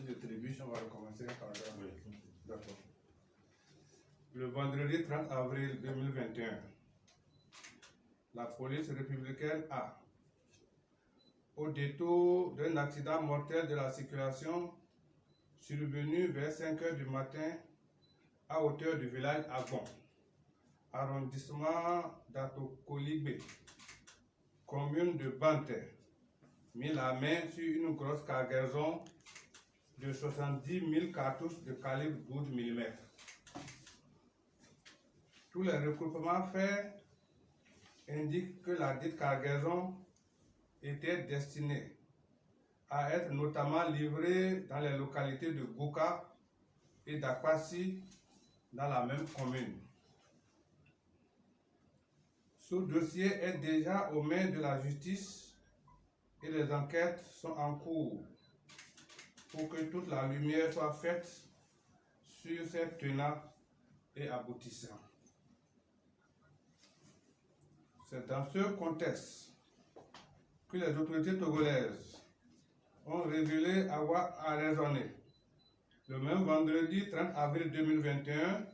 Je trébuche, on va recommencer par là. Oui. D'accord. Le vendredi 30 avril 2021, la police républicaine a, au détour d'un accident mortel de la circulation survenu vers 5 h du matin à hauteur du village Agon, arrondissement d'Atokoligbe, commune de Banté, mis la main sur une grosse cargaison de 70 000 cartouches de calibre 12 mm. Tous les recoupements faits indiquent que la dite cargaison était destinée à être notamment livrée dans les localités de Gouka et d'Akwasi dans la même commune. Ce dossier est déjà aux mains de la justice et les enquêtes sont en cours pour que toute la lumière soit faite sur ces tenants et aboutissants. C'est dans ce contexte que les autorités togolaises ont révélé avoir arraisonné le même vendredi 30 avril 2021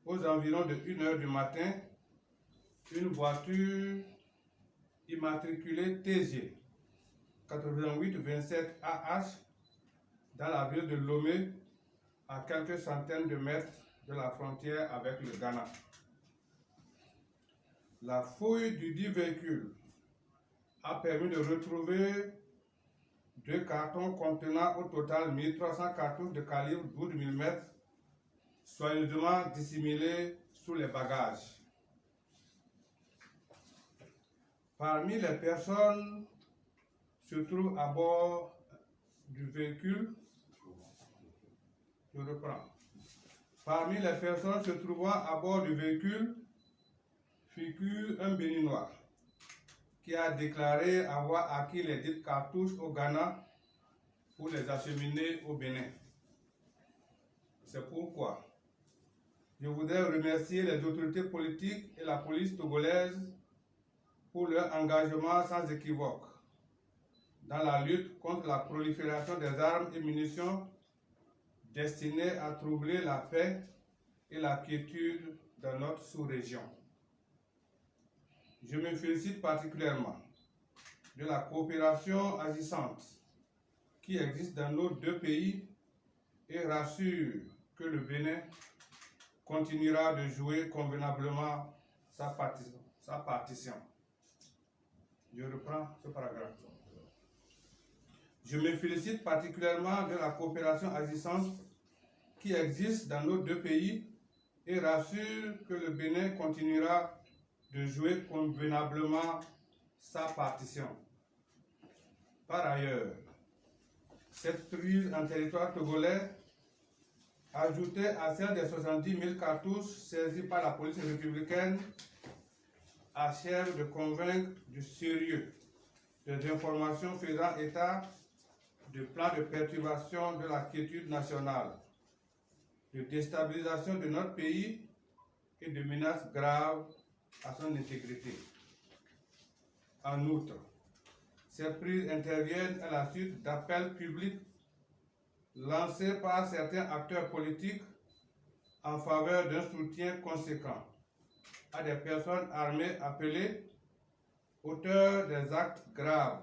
aux environs de 1 h du matin une voiture immatriculée TG 8827 AH dans la ville de Lomé, à quelques centaines de mètres de la frontière avec le Ghana. La fouille du dit véhicule a permis de retrouver 2 cartons contenant au total 1300 cartouches de calibre 12 mm, soigneusement dissimulés sous les bagages. Parmi les personnes se trouvent à bord du véhicule, je reprends. Parmi les personnes se trouvant à bord du véhicule figure un Béninois qui a déclaré avoir acquis les dites cartouches au Ghana pour les acheminer au Bénin. C'est pourquoi je voudrais remercier les autorités politiques et la police togolaise pour leur engagement sans équivoque dans la lutte contre la prolifération des armes et munitions destinées à troubler la paix et la quiétude dans notre sous-région. Je me félicite particulièrement de la coopération agissante qui existe dans nos deux pays et rassure que le Bénin continuera de jouer convenablement sa partition. Je reprends ce paragraphe. Je me félicite particulièrement de la coopération agissante qui existe dans nos deux pays et rassure que le Bénin continuera de jouer convenablement sa partition. Par ailleurs, cette prise en territoire togolais, ajoutée à celle des 70 000 cartouches saisies par la police républicaine, achève de convaincre du sérieux des informations faisant état de plans de perturbation de la quiétude nationale, de déstabilisation de notre pays et de menaces graves à son intégrité. En outre, ces prises interviennent à la suite d'appels publics lancés par certains acteurs politiques en faveur d'un soutien conséquent à des personnes armées appelées auteurs des actes graves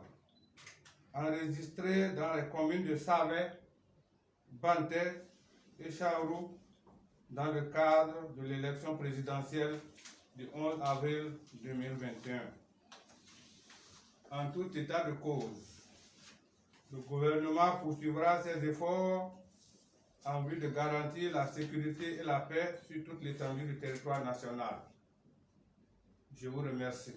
enregistrés dans les communes de Savé, Banté et Chaourou dans le cadre de l'élection présidentielle du 11 avril 2021. En tout état de cause, le gouvernement poursuivra ses efforts en vue de garantir la sécurité et la paix sur toute l'étendue du territoire national. Je vous remercie.